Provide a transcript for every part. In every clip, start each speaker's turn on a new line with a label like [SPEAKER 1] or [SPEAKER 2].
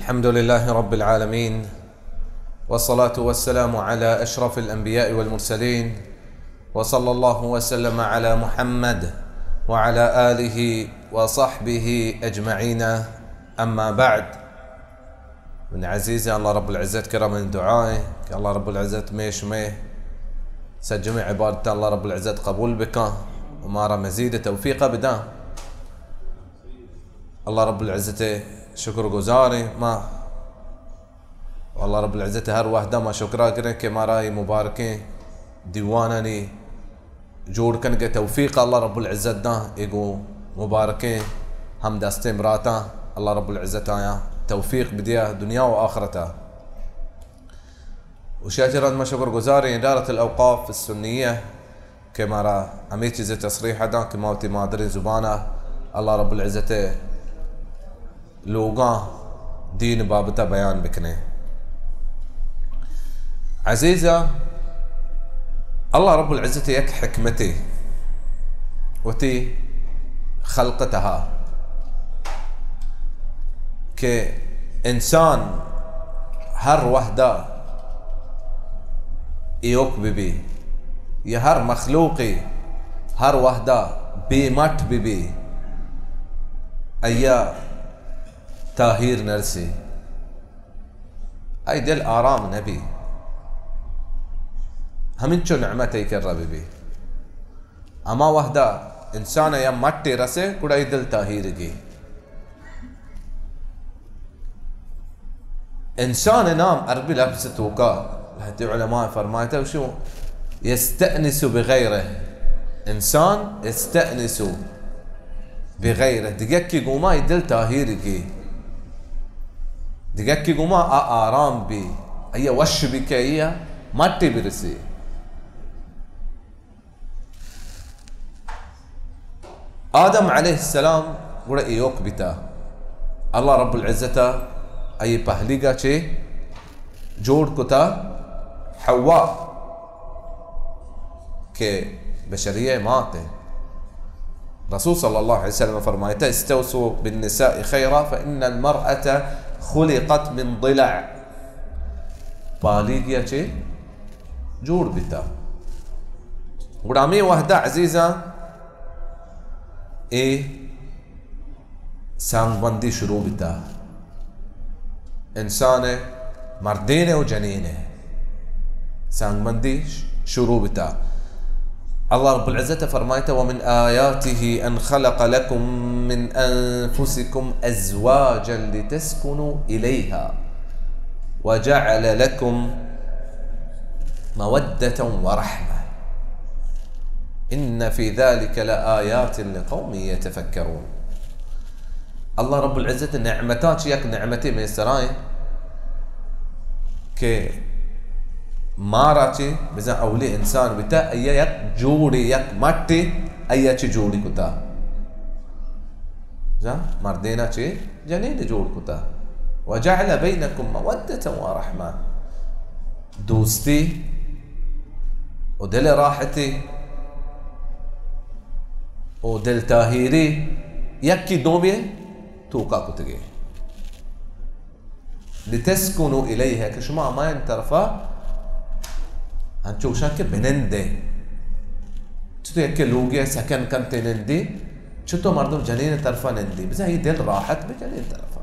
[SPEAKER 1] الحمد لله رب العالمين، والصلاة والسلام على أشرف الأنبياء والمرسلين، وصلى الله وسلم على محمد وعلى آله وصحبه أجمعين. أما بعد، من عزيزي الله رب العزة كرم من دعائه الله رب العزة ميشمه سجمع عبادة الله رب العزة قبول بك ومارا مزيد توفيق بدا الله رب العزة شكر گزاري ما والله رب العزة هر وحده ما شكرا کریں کہ مارا مبارکیں دیوانانی جوڑ کن کے توفیق الله رب العزة دا ایگو مبارکیں هم دستے مراتا الله رب العزة آیا توفيق بديها دنيا وآخرتها. وشاكرا ما شكر گزاري إدارة الأوقاف السنية كما را أميتي زي تصريح دا كما ما دري زبانه الله رب العزة لوگاں دين بابتا بيان بكنه. عزيزة الله رب العزة يك حكمته وتي خلقتها كإنسان هر وحدة إيوك ببي يا هر مخلوقي هر وحدة بيمت ببي أيا تاهير نرسي أي دل آرام نبي همين شو نعمتي كرر ببي أما وحدة إنسان يا متي رسي كودا يدل تاهير جي إنسان نام أربي لبس توكا حتى علماء فرمايته وشو يستأنس بغيره. إنسان يستأنس بغيره دقيقة قوما يدل تاهيركي دقيقة قوما آرام بي أي وش بك أي ما تبرسي. آدم عليه السلام قول إيوك بتا الله رب العزة أي پہلیگا چه جوڑ کتا حوا کے بشریة ماته. رسول صلى الله عليه وسلم فرمایتا استوصوا بالنساء خيرا فإن المرأة خلقت من ضلع. پہلیگا چه جوڑ بتا غرامي وحدة عزيزة سانگ بندی شروع بتا إنسان مردين وجنينه سانغمندي شروع بتا. الله رب العزة فرمايته ومن آياته أن خلق لكم من أنفسكم أزواجا لتسكنوا إليها وجعل لكم مودة ورحمة إن في ذلك لآيات لقوم يتفكرون. الله رب العزة نعمتات يك نعمتي من السراي ك ماراتي بزا أولي إنسان بتا أي يك جوري يك ماتي أي شيء جوري كتا زا مردينا شيء جنين جور كتا وجعل بينكم مودة ورحمة دوستي ودل راحتي ودل تاهيري يكي دومي توقع كتجي لتسكنوا إليها كشما ما ينترفا هنشوف شاكي بنندي شتو يكي لوجي سكن كنت نندي شتو مردم جنين ترفا نندي بس هي دل راحت بجنين ترفا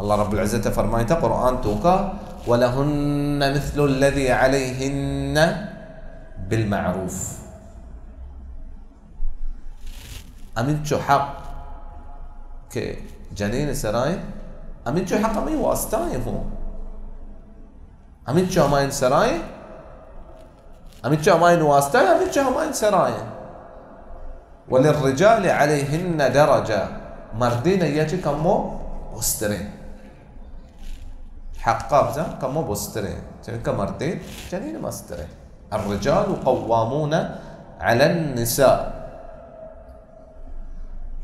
[SPEAKER 1] الله رب العزة فرمايته قرآن توقع ولهن مثل الذي عليهن بالمعروف. أمين شو حق كجنين سراي أمين شو حق أمين واسطاي هو أمين شو أمين سراي أمين شو أمين واسطاي أمين شو أمين سراي. وللرجال عليهن درجة مردين يجي كمو بسترين حقا بزا كمو بسترين كمرتين جنين مسترين الرجال قوامون على النساء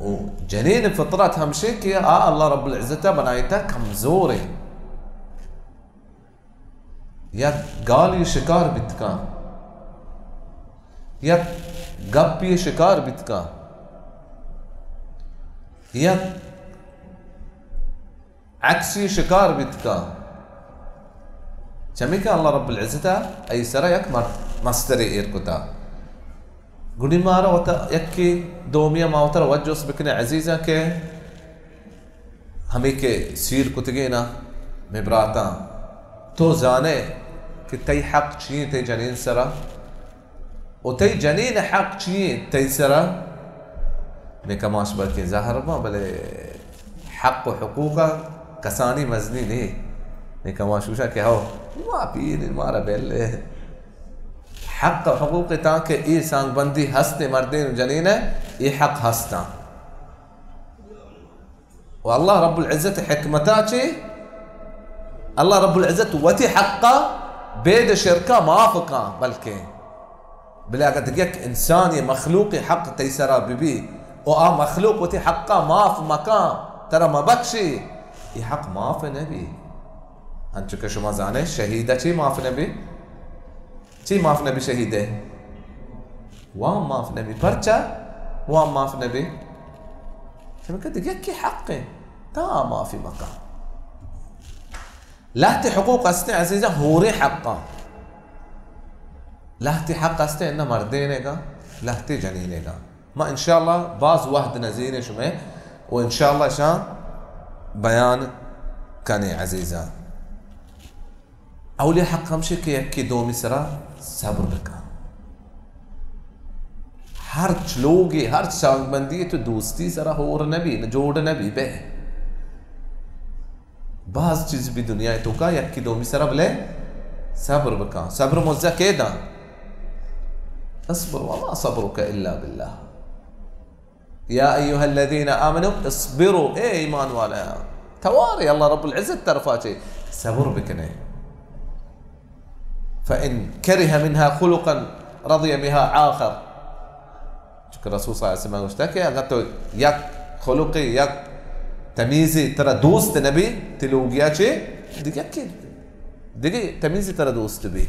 [SPEAKER 1] وجنين فطرات همشيك يا الله رب العزة بنايته كمزوري يا قالي شكار بتكا يا قبي شكار بتكا يا عكسي شكار بتكا شميك الله رب العزة أي سرا يك مستري إيركوتا قولي مارا وتا يكي دوميا ما وتر وجوس بكنا عزيزة كي همي كي سير كتجينا مبراتا تو زانه كي تي حق شيء تي جنين سرا وتي جنين حق شيء تي سرا ميكماش بلكي ظاهر ما بلي حق وحقوقه كساني مزني ليه ميكماش وشا كي هو ما بين المارا بيل حق وحقوق تاك اي سانگ بندي هسته مردين وجنينه اي حق هستا والله رب العزة حكمتاچي الله رب العزة وتي حقه بيد شركة موافقة بلكي بلا قد يك انساني مخلوقي حق تيسرا ببي او مخلوق وتي حقه ما في مكان ترى ما بكشي اي حق ما في نبي انتو كشما زانه شهيدة چي ما في نبي چی معاف نبی شهیده وام معاف نبی پرچا وام معاف نبی شما كده يكي حقي تا ما في مكان لهتي حقوق استي عزيزة هوري حقا لهتي حق استي انه مردينيغا لهتي جنينيغا ما ان شاء الله باز واحد نزيني شمي وان شاء الله شان بيان كاني عزيزة اولي حق همشي كي يكي دومي سرا صبر بکا ہر چلوگی ہر شانگ بندی تو دوستی سرا ہور نبی جوڑ نبی بے بعض چیز بھی دنیا تو کا یکی دومی سرا بلے صبر بکا صبر مزہ کے دا اصبر وما صبرك الا بالله يا ايها الذين امنوا اصبروا اے ایمان والا تواري الله رب العزة طرفاچے صبر بکنے فإن كره منها خلقا رضي بها آخر شكرا الرسول صلى الله عليه وسلم اشتكى قلت يك خلقي يك تميزي ترى دوست نبي تلوجيا شيء دقي تميزي ترى دوست بي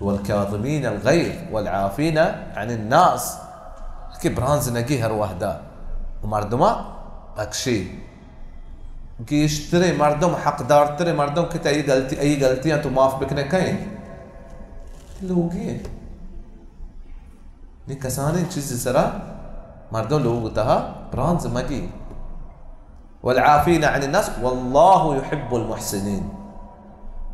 [SPEAKER 1] والكاظمين الغيظ والعافين عن الناس كي برانز نجي هر وحده ومردما اكشي كي يشتري مردم حق دار تري مردم كتا اي غلطي انتو معاف بكنا كاين لوگي ني كساني چيز سرا مردم لوگتها برانز مجي والعافين عن الناس والله يحب المحسنين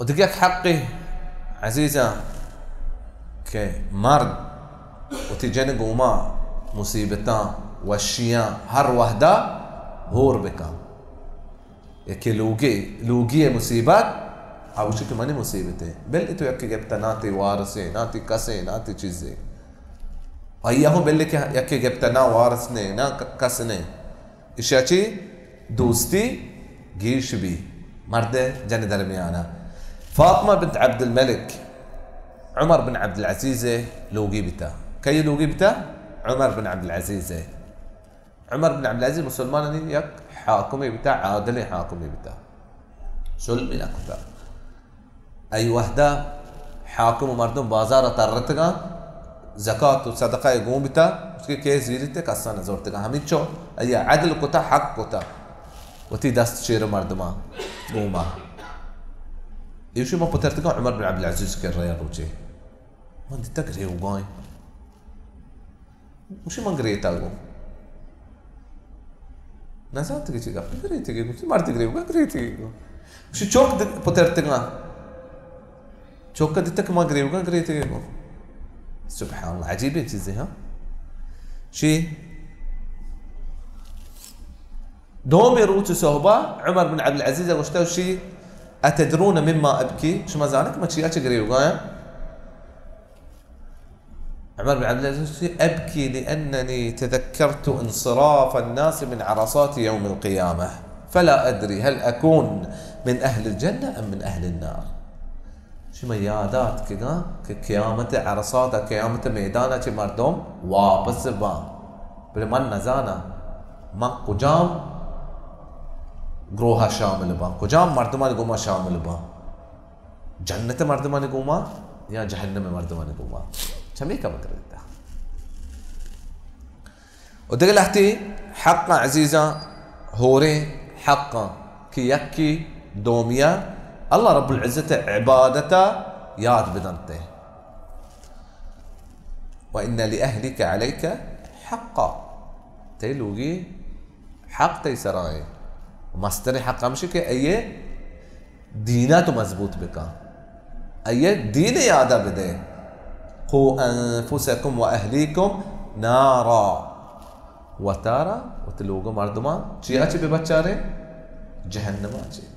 [SPEAKER 1] ودقيق حقي عزيزة كمرد وتجيني قوما مصيبتان والشيان هر وحدة هور بكا يكي لوگي مصيبات او شكل ماني مصيبته بل اتو يكي جبتا ناتي وارسي ناتي كسي ناتي چيزي ايهو بل يكي جبتا نا وارسني نا كسني اشياء دوستي گيش بي مرد جن درميانا فاطمة بنت عبد الملك عمر بن عبد العزيز لوگي بتا كي لوگي بتا عمر بن عبد العزيز عمر بن عبد العزيز مسلمان يك حاكمي بتا عادل حاكمي بتا سلمي اكثر اي وحده حاكم مردم بازار ترتگا زكاة وصدقة يقوم بتا وتكي كي زيرته كسان زورتك همين شو أي عدل كتا حق كتا وتي دست شير مردما قوما يوشي ما بترتقى عمر بن عبد العزيز كريا روجي ما انت تقري وقاي وشي ما قريت أقول ناسات تجي تيجا قريت تيجي وشي ما تقري وقريت تيجي وشي شوك بترتقى شوك دتك ما قري وقريت تيجي سبحان الله عجيبة چیزیں ها شي دوم يروت صحبة عمر بن عبد العزيز وشتاو شي أتدرون مما أبكي شو ما زالك ما تشياتش قريب وقايا عمر بن عبد العزيز أبكي لأنني تذكرت انصراف الناس من عرصات يوم القيامة فلا أدري هل أكون من أهل الجنة أم من أهل النار شو ميادات كذا كقيامة عرصات قيامة ميدانا چه مردم واپس با بل من نزانا من کجام گروه شامل با کجام مردمان گوما شامل با جنت مردمان گوما یا جهنم مردمان گوما چمی کا بکر دیتا ودقل لحتي حق عزيزة هوري حق كي يكي دوميا الله رب العزة عبادته ياد بدنته وإن لأهلك عليك حقا تيلوغي حق تيسراي ومستني حق مشك أي دينات مزبوط بك أي دين يادا بده قوا أنفسكم وأهليكم نارا وتارا وتلوغو مردما چيا ببچاره جهنم آچه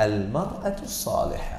[SPEAKER 1] المرأة الصالحة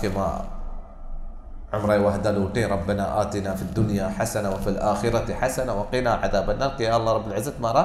[SPEAKER 1] كما عمره وحده لوتي ربنا آتنا في الدنيا حسنة وفي الآخرة حسنة وقنا عذاب النار يا الله رب العزة مرة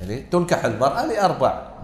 [SPEAKER 1] يعني تنكح المرأة لأربع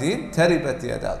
[SPEAKER 1] دين تربت يداك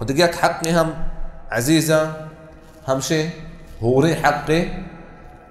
[SPEAKER 1] ودقيقك حقي هم عزيزة همشي هوري حقي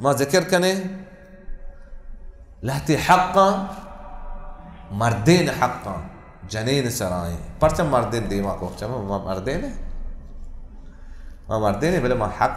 [SPEAKER 1] ما ذكر كنه لهتي حقا مردين حقا جنين سراي برچم مردين ديما کو چم ما مردين ما مردين بلا ما حق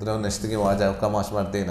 [SPEAKER 1] درو نشتگي واجا كماش مردين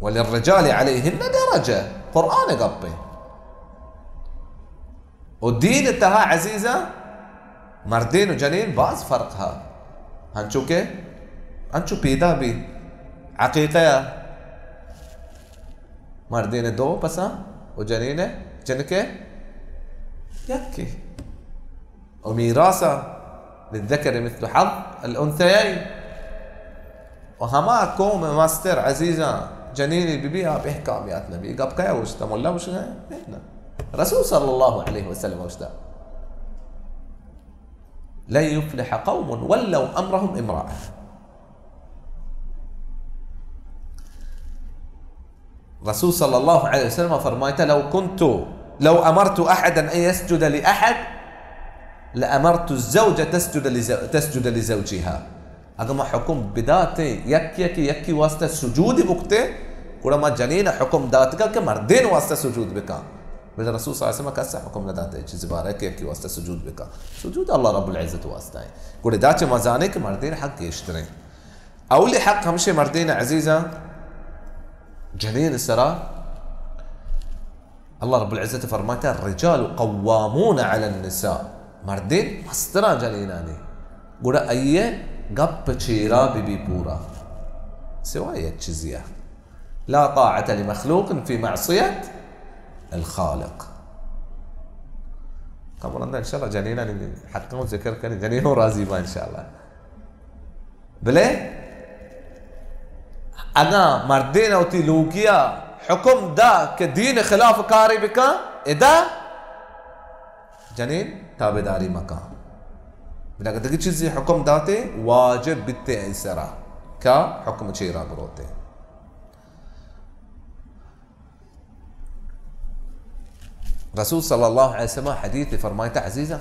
[SPEAKER 1] وللرجال عليهن درجة قرآن قبي والدين انتهى عزيزة مردين وجنين باز فرقها هنشو كي هنشو بيدا بي عقيقة مردين دو بسا وجنين جنكي يكي وميراثة للذكر مثل حظ الأنثيين وهما كوم ماستر عزيزة جنيني ببيها بإحكام يا نبي قب كيا وشتا مولا وش رسول صلى الله عليه وسلم وشتا لا يفلح قوم ولوا أمرهم امرأة رسول صلى الله عليه وسلم فرمايته لو أمرت أحدا أن يسجد لأحد لأمرت الزوجة تسجد لزوجها أجمع حكم بداته يكي واسطة سجود بكته كل ما جنين حكم داتك كمردين واسطة سجود بك بل الرسول صلى الله عليه وسلم كسر حكم نداته چیز بارك يكي واسطة سجود بك سجود الله رب العزة واسطة كل داتش مزانه كمردين حق يشتري أولي حق همشي مردين عزيزة جنين السرا الله رب العزة فرماته الرجال قوامون على النساء مردين مسترا جنيناني قول أيه قب چيرا ببي بورا سواية چزية لا طاعة لمخلوق في معصية الخالق قبل إن شاء الله جنينا حقا ذكر كان جنين راضي ما إن شاء الله بلي أنا مردين أو تلوكيا حكم دا كدين خلاف كاري بك إذا جنين تابداري مكان بلا قد چیزی حکم داتے واجب بتے ایسرا کا حکم چیرا بروتے رسول صلی اللہ علیہ وسلم حدیث فرمایتا عزیزا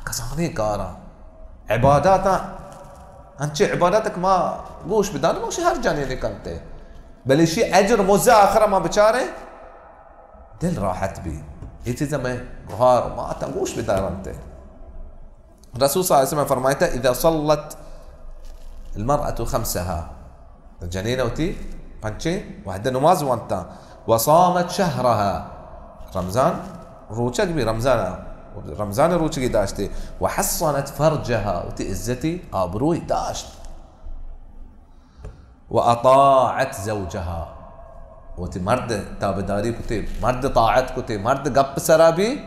[SPEAKER 1] کسانی کارا عباداتا انچے عباداتك ما گوش بدان موش ہر جانے نکلتے بل شی اجر موزع آخرہ ما بچارے دل راحت بھی یہ چیزا میں گوھار ما تا گوش بدانتے الرسول صلى الله عليه وسلم فرمايته إذا صلت المرأة خمسها الجنينة وتي بانشين واحدة نماز وانتا وصامت شهرها رمضان روچك بي رمضان روچي داشتي وحصنت فرجها وتي عزتي آبروي داشت وأطاعت زوجها وتي مرد تابداري كتي مرد طاعت كتي مرد قب سرابي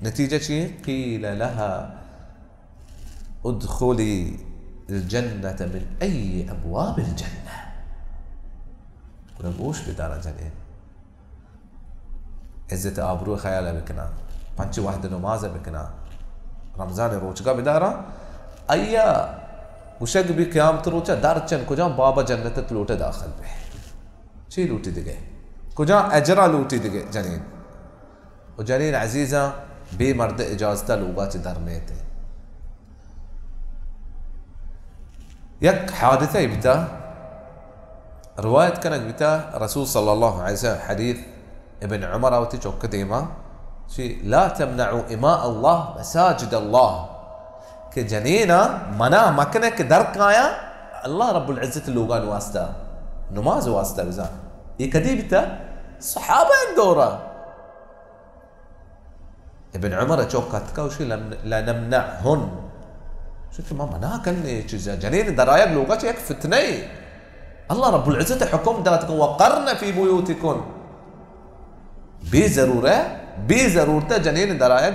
[SPEAKER 1] نتيجة شيء قيل لها ادخلي الجنة من أي أبواب الجنة ونبوش بدار جنين عزة آبرو خيالة بكنا پنچ واحد نمازة بكنا رمضان روچگا بدارا أيا وشق بي قيامت روچا دارچن کجا بابا جنت لوٹ داخل به چی لوٹی دیگه کجا اجرا لوٹی دیگه جنين وجنين عزيزة بي مرد اجازتا لوگات درميته يك حادثة يبتا رواية كانت بتا رسول صلى الله عليه وسلم حديث ابن عمر وتجوك قديمة شيء لا تمنعوا إماء الله مساجد الله كجنينة منا مكنة كدركايا الله رب العزة اللوغان واسطة نماز واسطة بزان يكديبتا صحابة دورة ابن عمر تجوكاتك وشي لا نمنعهن شو ما منا كان جنين درايق لوغات يك فتني الله رب العزة حكم داتكم وقرن في بيوتكم بضرورته جنين درايق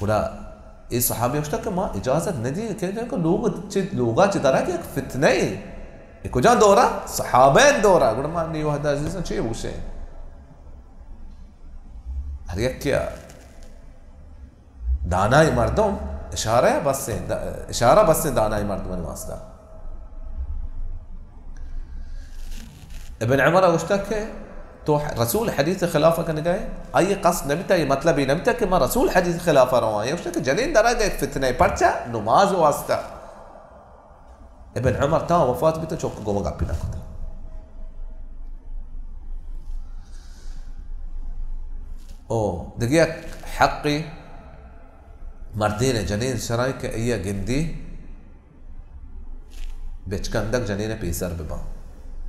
[SPEAKER 1] ولا إيه صحابي وشتك ما إجازة ندي كذا لوغا تدرى كي فتنة كوجان دورة صحابين دورة قول ما إني واحد عزيز شيء وشيء هريك يا داناي مردم إشارة بس داناي مردم الواسطة ابن عمر وشتك تو رسول حديث خلافة كان جاي أي قصد نبتة مطلب نبتة كما رسول حديث خلافة رواية وشتى جنين درجة فتنة برشة نماز واسطة ابن عمر تا وفاة بيته شوك قوم قابلنا كده دقيقة حقي مردين جنين شرايك أي جندي بيشكندك جنين بيسر ببا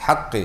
[SPEAKER 1] حقي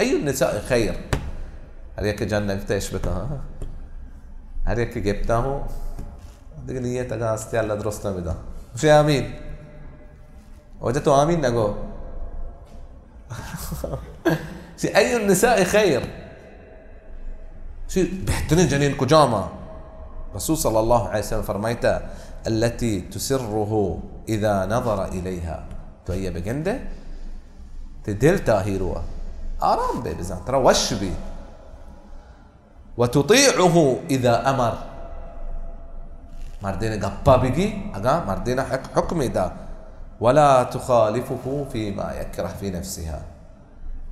[SPEAKER 1] أي النساء خير هل يك جنة بتاعش بكها هل يك جبته هو دقيقة نية تجاستي الله درسنا بدا مش آمين وجدتوا آمين نجو أي النساء خير شيء بيحترم جنين كجامة رسول صلى الله عليه وسلم فرميته التي تسره إذا نظر إليها تهي بجنده تدل تاهيروا آرام بي بزان ترى وش بي وتطيعه إذا أمر مردين قبا بيجي أجا مردين حكم دا ولا تخالفه فيما يكره في نفسها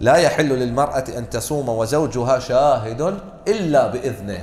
[SPEAKER 1] لا يحل للمرأة أن تصوم وزوجها شاهد إلا بإذنه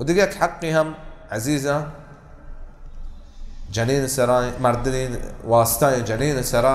[SPEAKER 1] ودقيق حقي هم عزيزة جنين سراي مردين واسطة جنين سرا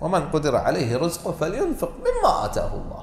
[SPEAKER 1] ومن قدر عليه رزقه فلينفق مما آتاه الله.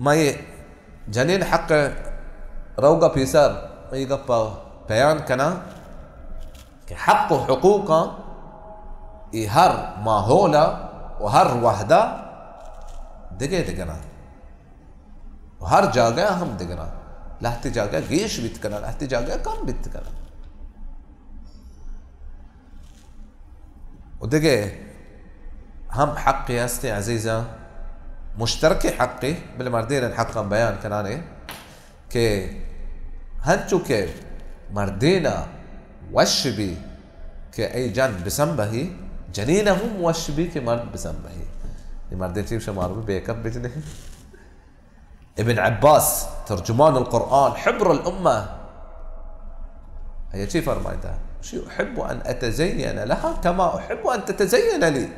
[SPEAKER 1] ما جنين حق روقة بيسار ما يقبل بيان كنا كحق وحقوقه هر ما هولا وهر وحدة دقنا وهر جاگه هم دقنا لحتي جاگه گيش بيتكنا لحتي جاگه كم بيتكنا ودقه هم حقي استي عزيزة مشتركي حقي بالمردين الحق بيان كناني كي هنشو كي مردينا وشبي كي اي جن بسنبهي جنينه هم وشبي كي مرد بسنبهي المردين تيمشي معروف بيكب بجنه ابن عباس ترجمان القرآن حبر الأمة هي شي فرمايتها شي أحب أن أتزين لها كما أحب أن تتزين لي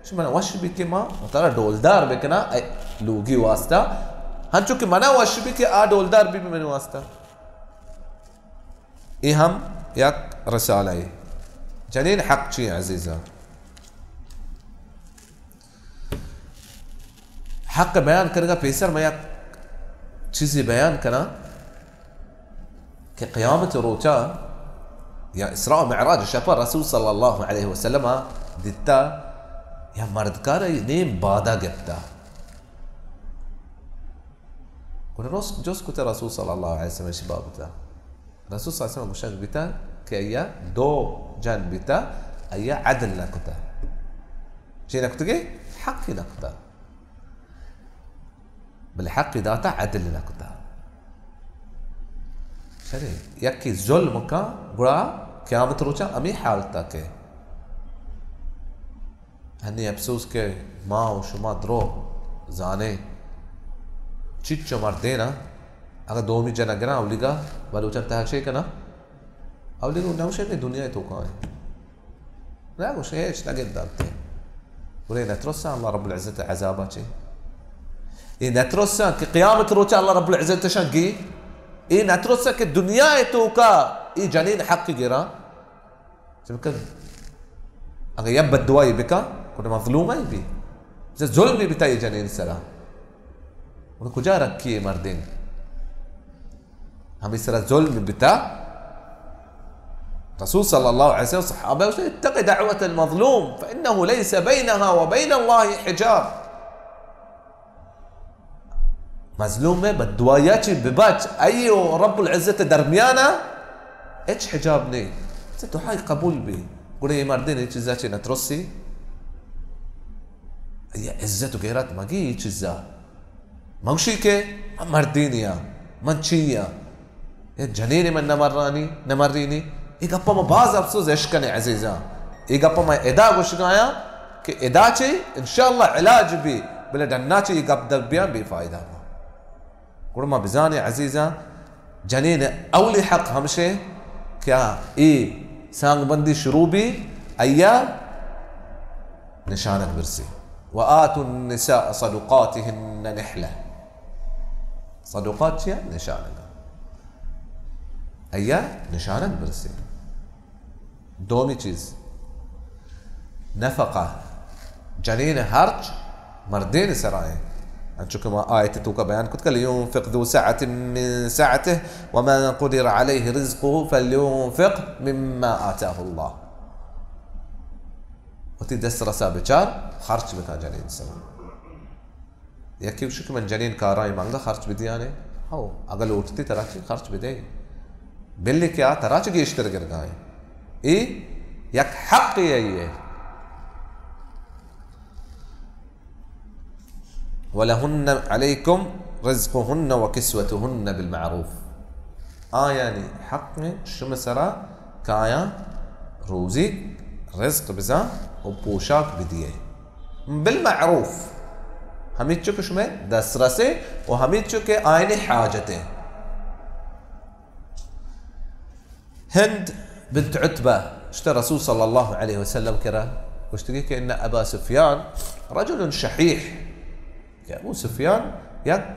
[SPEAKER 1] شو منا وشبي كما ترى دولدار بكنا لوجي واسطة هنشو كي منا وشبي كي دولدار بي من واسطة إهم يك رسالة جنين حق شي عزيزة حق بيان كرنا بيسر ما يك چیزی بیان کنا که قیامت روچا یا اسراء و معراج شفا رسول صلی الله علیه وسلم دیتا یا مردکار نیم بادا گفتا كنا جوز كنت رسول صلى الله عليه وسلم شبابته رسول صلى الله عليه وسلم مشان بيتا كأيا دو جان بيتا أيا عدل نكتا شيء نكتة حق نكتا بالحق داتا عدل نكتا شري يكي ظلم كا غرا قيامت روچا أمي حالتا كي هني أفسوس كي ما وشما درو زاني چیچو مردینا اگر دومی جنا گنا اولیگا بلوچن تهشه کنا اولیگا نوشه نه دنیا تو کای لا وش هيش لقيت دارتي ولينا ترسى الله رب العزة عذاباتي إيه نترسى كقيامة روتا الله رب العزة تشنقي إيه نترسى كالدنيا توكا إيه جنين حقي جرا شبكة أغا يبا الدواي بكا كنا مظلومة يبي زي ظلمي بتاعي جنين السلام ونكو كي مردين هم يصير ظلم بتاع رسول صلى الله عليه وسلم صحابه اتق دعوة المظلوم فإنه ليس بينها وبين الله حجاب مظلومة بدواياتي بباج أي رب العزة درميانا إيش حجابني ستو حاي قبول بي قولي مردين إيش زاتي نترسي أي عزته غيرات ما جي إيش زا موشيكي مردينيا منشيا جنيني من نمريني إيقابا ما باز أفسوس إشكني عزيزا إيقابا ما إدا وشنايا كي إداتي إن شاء الله علاج بي بلا دناتي إيقاب دربيان بي فايدة قول ما بزاني عزيزا جنيني أولي حق همشي كيا إيه سانغ بندي شروبي أيا نشانك برسي وآتوا النساء صدقاتهن نحلة صدقات يا نشانك أيا نشانك برسي دومي چیز نفقة جنين هرج مردين سراي أنشو كما آية توكا بيان كنت لينفق ذو سعة من سعته ومن قدر عليه رزقه فلينفق مما آتاه الله وتي دسرة سابچار خرج بكا جنين سما يكي وشك من جنين كاراي مانغا خرج بديانه او اقل اوتتي تراچي خرج بدي باللي كيا تراچي گيشتر گرگاي اي يك حق يي ولهن عليكم رزقهن وكسوتهن بالمعروف يعني حق شو مسرا كايا روزي رزق بزا وبوشاك بديه بالمعروف هميت شو كشمه دسرسه وهميت شو كآيني حاجته هند بنت عتبة اشترى الرسول صلى الله عليه وسلم كره واشتري كأن أبا سفيان رجل شحيح. أبو سفيان يا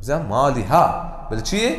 [SPEAKER 1] بزا مالي ها بلشيء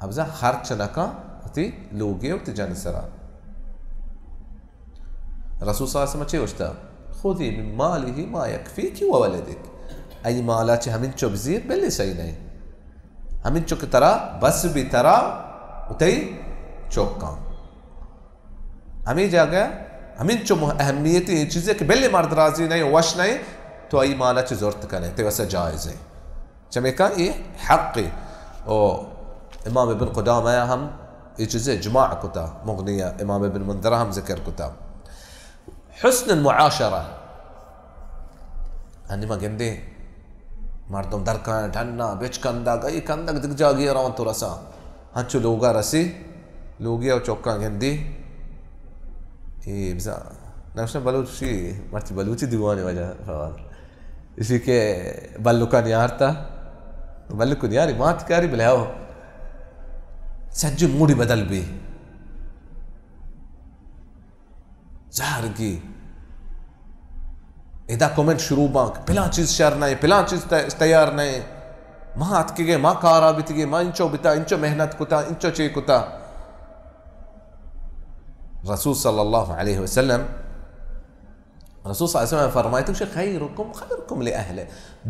[SPEAKER 1] أبزا خرج نكا أتي لوجي وتجاني سرا. الرسول صلى الله عليه وسلم شيء وشتا خذي من ماله ما يكفيك وولدك. أي مالات همين شو بزير بلي سيناي همين شو كترا بس بترا وتي شوكا همين جاگا همین چو اهمیتی این چیزی که بلی مرد راضی نہیں وش نہیں تو ای مالا چی زورت کنے تو ویسا جائز ہے چمی کان ای حقی و امام ابن قدامہ ہم ای چیزی جماع کتا مغنیہ امام ابن منذرہ ہم ذکر کتا. حسن المعاشرة انی ما گندے مردم در کان ٹھننا بیچ کندا گئی کندک دک جا گیا رون تو رسا ہنچو لوگا رسی لوگیا و چوکا گندی بزا نمشنا بلوچی مرتی بلوچی دیوانی وجه فواد اسی که بلوکان یارتا بلوکان یاری مات کاری بلیاو سجی موڑی بدل بھی ظاہر کی ادا کومنٹ شروع بانک پلان چیز شر نہیں پلان چیز تیار نہیں ماں ہاتھ کی گئے ماں کارا بیتی گئے ماں انچو بیتا انچو محنت کتا انچو چی کتا. رسول صلى الله عليه وسلم رسول صلى الله عليه وسلم فرمایتے ہیں خیرکم خیرکم لأهله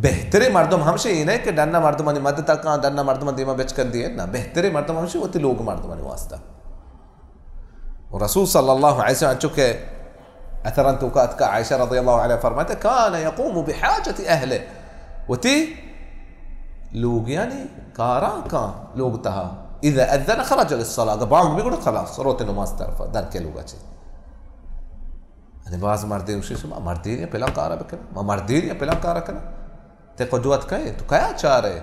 [SPEAKER 1] بہتری مردم ہمشہ یہ نہیں کہ ڈننا مردمانی مدد کان ڈننا مردمان دیما بیچ کر دیئے نا بہتری مردم ہمشہ ہوتی لوگ مردمانی واسطہ. ورسول صلى الله عليه وسلم چونکہ اثران توقات کا عائشہ رضی اللہ عنہ فرمایتے كان يقوم بحاجة أهله وتی لوگ یعنی کاران کان لوگ تہا إذا أذن خرج للصلاة بعض بيقول خلاص روت نماز طرفه در کے لوگا چه يعني بعض مردين وشي ما مردين يا پلان کارا بکن ما مردين يا پلان کارا کنا تے قدوت کئے تو کیا چاہ رہے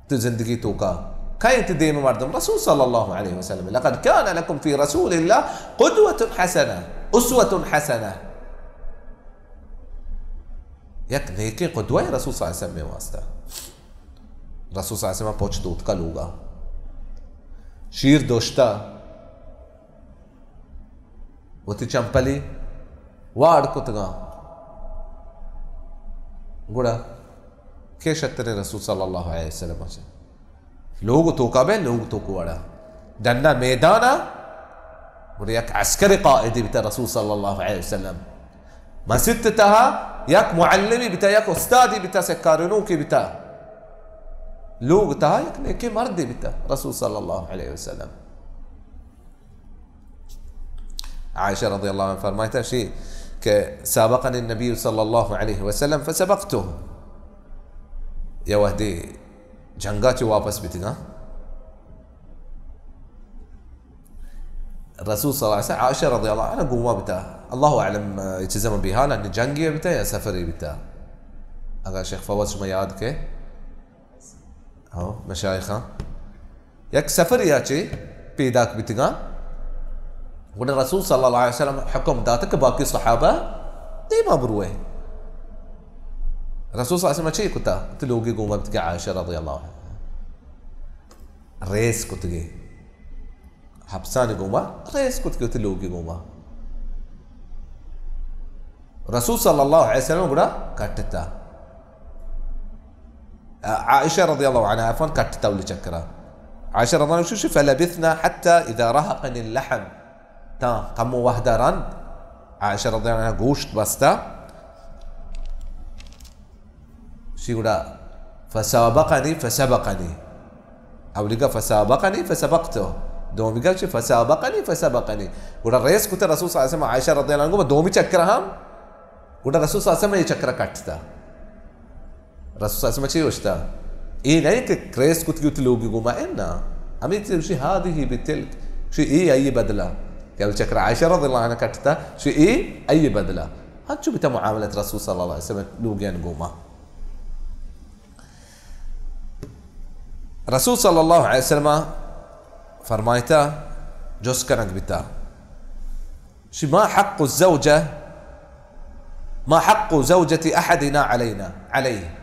[SPEAKER 1] تو زندگی تو کا کئے تے دیم مردم. رسول صلى الله عليه وسلم لقد كان لكم في رسول الله قدوة حسنة أسوة حسنة یک نیکی قدوہ رسول صلی اللہ علیہ وسلم میں واسطہ. رسول صلی اللہ علیہ وسلم پوچھ دوت کا لوگا شیر دوشتا وتی چمپلی وارد کتگا گوڑا کے شتر رسول صلی اللہ علیہ وسلم لوگ تو کا بے لوگ تو کو وڑا دننا میدانا گوڑا یک عسکر قائدی بتا رسول صلی اللہ علیہ وسلم مسجد تہا یک معلمی بتا یک استادی بتا سکارنو کی بتا لوگ تہا یک نیکی مردی بتا رسول صلی اللہ علیہ وسلم. عائشہ رضی اللہ عنہ فرمائتا شيء کہ سابقني النبي صلى الله عليه وسلم فسبقته یا وحدی جنگا چی واپس بیتی گا رسول صلى الله عليه وسلم عائشة رضي الله عنها قوما بتا الله أعلم يتزمن بها لأن جنگي بتا يا سفري بتا. اگر شیخ فواد شما یاد کے مشایخہ یک سفر یا چی پیداک بیتی گا وڑا رسول صلی اللہ علیہ وسلم حکم داتا کہ باقی صحابہ دیما بروے رسول صلی اللہ علیہ وسلم چی کتا تلوگی گوما بیتی گا عائشہ رضی اللہ عنہ ریس کتگی حبسانی گوما ریس کتگی تلوگی گوما رسول صلی اللہ علیہ وسلم وڑا کٹتا عائشة رضي الله عنها عفوا كانت تولي شكرا عائشة رضي الله عنها شو فلبثنا حتى إذا رهقني اللحم تا قموا وهدران عائشة رضي الله عنها قوشت بستا شو يقول فسابقني فسبقني أو لقى فسابقني فسبقته دومي قال شو فسابقني فسبقني ولا الرئيس كنت الرسول صلى الله عليه وسلم عائشة رضي الله عنها دومي شكرهم ولا الرسول صلى الله عليه وسلم يشكر كاتتا رسول صلى الله عليه وسلم وشتا إيه نايك كريس كنت قلت له بيقوما إنا عميت شيء هذه بتلك شيء إيه أي بدلة قال شكر عائشة رضي الله عنها كاتتا شيء إيه أي بدلة هاد شو بتا معاملة رسول صلى الله عليه وسلم لوجين قوما رسول صلى الله عليه وسلم فرمايتا جوز كانك بتا شو ما حق الزوجة ما حق زوجة أحدنا عليه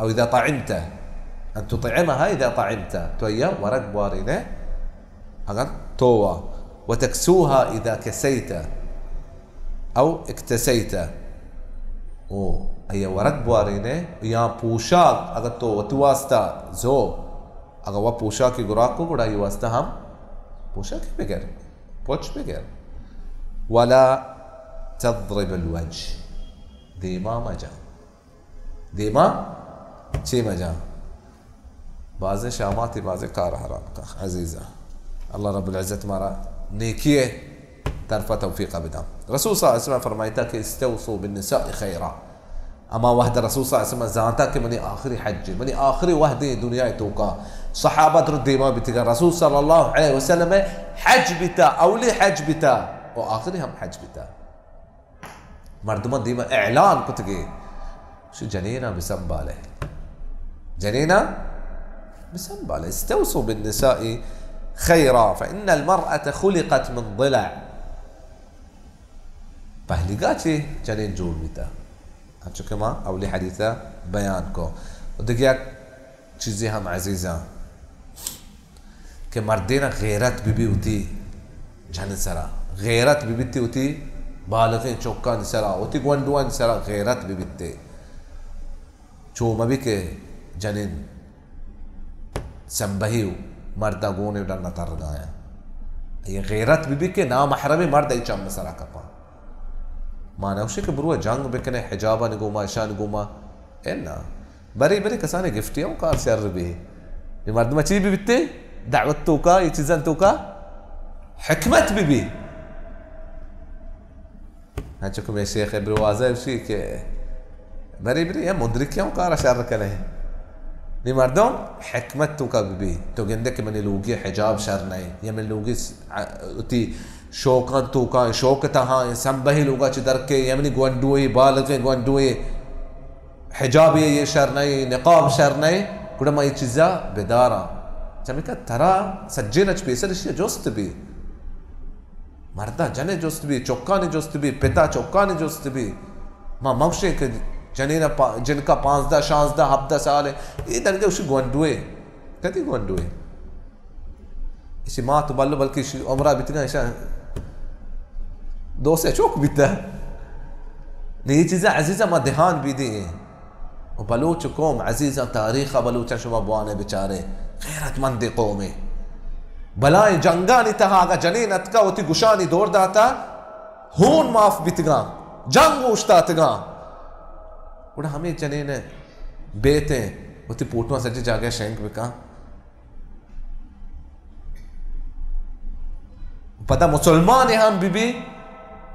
[SPEAKER 1] أو إذا طعمت أن تطعمها إذا طعمت تويا ورق بارينه أغان توا وتكسوها إذا كسيت أو اكتسيت او أي ورق بارينه يا پوشاک اگر تو وتواستا زو اگر وہ پوشاکی گراک کو گڑا یہ واسطہ ہم پوشاکی بغیر پوچھ بغیر ولا تضرب الوجه ديما مجا ديما چی مجا بعض شاماتی بعض کار حرام کا عزیزہ اللہ رب العزت ہمارا نیکی طرف توفیق بدام رسول صلی اللہ علیہ وسلم فرمائتا کہ استوصوا بالنساء خیرا اما وحد رسول صلی اللہ علیہ وسلم زانتا کہ منی آخری حج منی آخری وحد دنیا توقع صحابہ در دیما بتگا رسول صلی اللہ علیہ وسلم حج بتا اولی حج بتا و آخری ہم حج بتا مردمان دیما اعلان کتگی شو جنینا بسنباله جنينا بسنباله استوصوا بالنساء خيرا فإن المرأة خلقت من ضلع پہلیگاچی جنین جوڑ بیتا ہم چکے ماں اولی حدیثہ بیان کو ودگیا چیزیں ہم عزیزاں کہ مردینا غیرت بھی ہوتی جن سرا غیرت بھی بیتی ہوتی بالغیں چوکان سرا ہوتی گوندوان سرا غیرت بھی بیتے چو مبی کے جنین سنبہیو مردہ گونے ڈرنا تر گایا یہ غیرت بھی کے نامحرمی مرد ای چم سرا کپا مانا وشی کہ بروا جنگ بکنے حجابا نگوما اشان نگوما اینا بری بری کسانے گفٹیاں کار سے عربی یہ مرد مچی بھی بیتے دعوت تو کا یہ چیزن تو کا حکمت بھی ہاں چکو میں شیخ بروازہ وشی کہ بری بری یہ مدرکیاں کار اشار رکنے ہیں نی مردم حکمت تو کا بھی تو گندے کہ منی لوگی حجاب شر نہیں یا من لوگی اتی شوقان تو کا شوق تہاں سنبہی لوگا چی درکے یا منی گوندوئی بالغیں گوندوئی حجاب یہ شر نہیں نقاب شر نہیں کڑا ما یہ چیزا بیدارا چمی کہ ترا سجینہ چ پیسر اشیا جوست بھی مردہ جنے جوست بھی چوکانی جوست بھی پتا چوکانی جوست بھی ما موشے کہ جنینا جن کا 15 16 17 سال ہے یہ درگے اسی گوندوئے کتی گوندوئے اسی ماں تو بلو بلکہ اسی عمرہ بیتنا ایسا دو سے چوک بیتا نہیں یہ چیزیں عزیزہ ما دہان بھی دی ہیں و بلوچ قوم عزیزہ تاریخ بلوچہ شما بوانے بچارے غیرت مند قومیں بلائیں جنگانی تہا آگا جنین اتکا ہوتی گشانی دور داتا ہون معاف بیتگا جنگ اوشتا تگا وڑا ہمیں جنین بیتیں ہوتی پوٹوان سجی جاگے شینک بکا پتہ مسلمان ہم بھی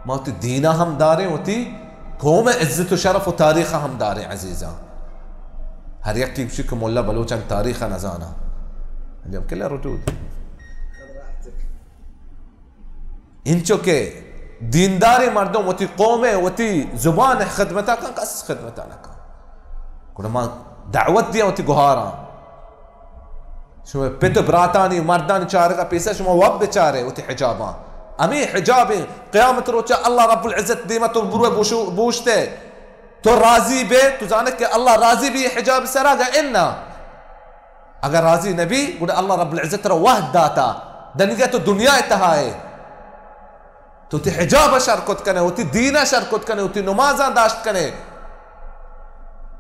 [SPEAKER 1] ما ہوتی دینہ ہم دارے ہوتی قوم عزت و شرف و تاریخ ہم دارے عزیزہ ہر یک کی بشک مولا بلوچان تاریخ نزانا جب کلا رجود انچو کے دیندار مردم وتی قوم وتی زبان خدمتا کن کس خدمتا نکا کنما دعوت دیا وتی گوھارا شما پیت براتانی مردانی چارے کا پیسہ شما وب بچارے وتی حجابا امی حجابیں قیامت روچا اللہ رب العزت دیما تو بروے بوشتے تو راضی بے تو جانے کہ اللہ راضی بھی حجاب سرا گا اننا اگر راضی نبی گوڑا اللہ رب العزت رو وحد داتا دنگا تو دنیا اتہائے تو تی حجاب شرکت کنے ہوتی دین شرکت کنے ہوتی نمازان داشت کنے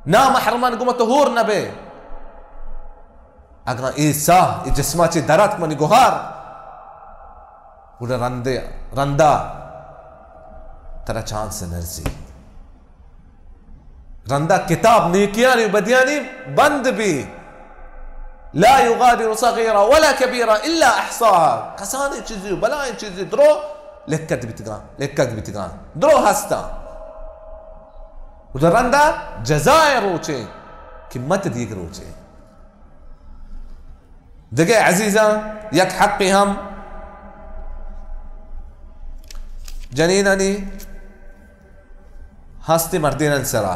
[SPEAKER 1] نا محرمان گو متہور نبے اگر ایسا جسمہ چی درات منی گوھار گوڑا رندہ ترا چاند سے نرزی رندہ کتاب نیکیانی بدیانی بند بھی لا يغادر صغيرة ولا كبيرة إلا أحصاها کسانی چیزی بلائیں چیزی درو لکت بیتگان درو ہستا ادھر رندہ جزائے روچے کمت دیگ روچے دگے عزیزاں یک حقی ہم جنینانی ہستی مردینن سرا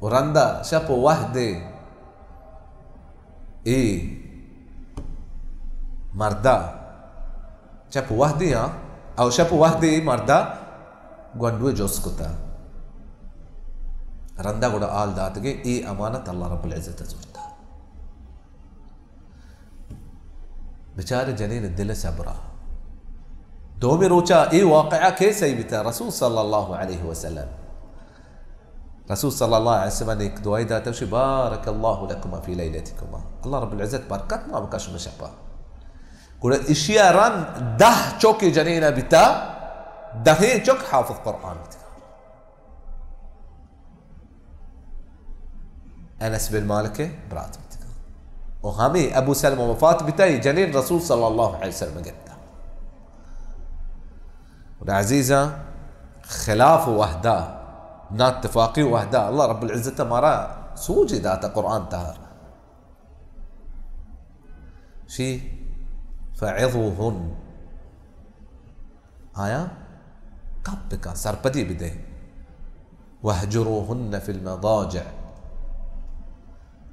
[SPEAKER 1] ورندا شافوا وحدة مردا شافوا وحدة أو شافوا وحدة مردا قندوه جوز كتا رندا قد آل داتك أمانة الله رب العزة زورتا بچار جنين الدل سبرا دومي روچا واقعة كيسا يبتا رسول صلى الله عليه وسلم رسول صلى الله عليه وسلم دعاء داتوشي بارك الله لكما في ليلتكما الله رب العزة بركات ما بكاش مشابه قول اشياء ران ده چوكي جنينة بتا ده چوك حافظ قرآن بتا أنس بن مالك برات بتا وهامي أبو سلمة وفات بتا جنين رسول صلى الله عليه وسلم قلتا والعزيزة خلاف وحده نا اتفاقي وحده الله رب العزة مرا سوجي ذات قرآن تها شي فعظوهن آية قبك سرپدي بده واهجروهن في المضاجع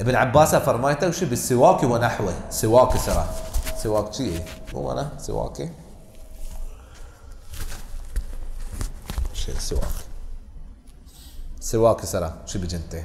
[SPEAKER 1] ابن عباس فرمايته وشي بالسواك ونحوه سواك سرا سواك شيء مو انا سواك شيء سواك سرا شي بجنته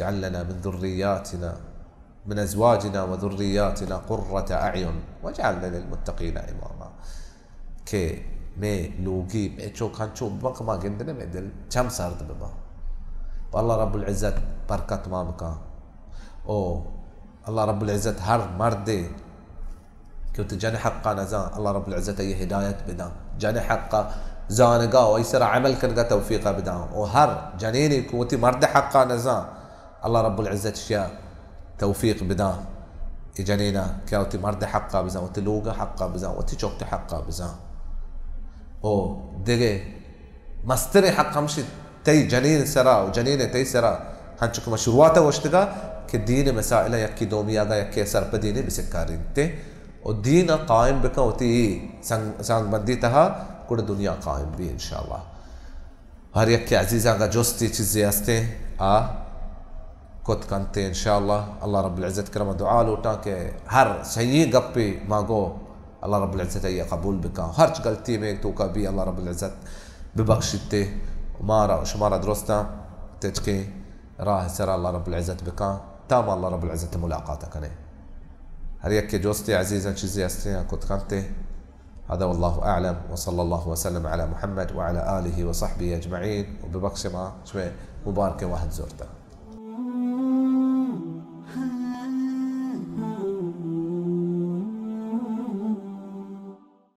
[SPEAKER 1] اجعل لنا من ذرياتنا من أزواجنا وذرياتنا قرة أعين واجعلنا للمتقين إماما. كي مي لوجي بيتشو كانشو بق ما جندنا بدل كم صارت ببا والله رب العزة بركة ما بكا أو الله رب العزة هر مردي كنت جاني حقا نزان الله رب العزة أي هداية بدا جاني حقا زانقا ويسر عمل كنقا توفيقا بدا وهر جانيني كنت مرد حقا نزان الله رب العزة شيا توفيق بدا جانينا كاوتي مرد حقا بزان وتلوغا حقا بزان وتشوكتي حقا بزان او دغه مستري حقا مشي تي جنين سرا وجنين تي سرا هنشك مشروعاته واشتغا كدين مسائل يكي دومياغا يكي سر بديني بسكارين تي والدين قائم بك وتي سان بنديتها كل الدنيا قائم بي ان شاء الله. هر يكي عزيزا جوستي تشزي استي كنت كنت ان شاء الله الله رب العزة كرم دعاء لوتاك هر شيء قبي ما جو الله رب العزة هي قبول بك هرج قلتي ميك توكا بي الله رب العزة ببخشتي ومارا وشمارا درستا تجكي راه سرى الله رب العزة بك تام الله رب العزة ملاقاتك أنا هريك جوستي عزيزا شزي استي كنت كنت هذا والله أعلم وصلى الله وسلم على محمد وعلى آله وصحبه أجمعين وببخش ما شوي مباركة واحد زورته.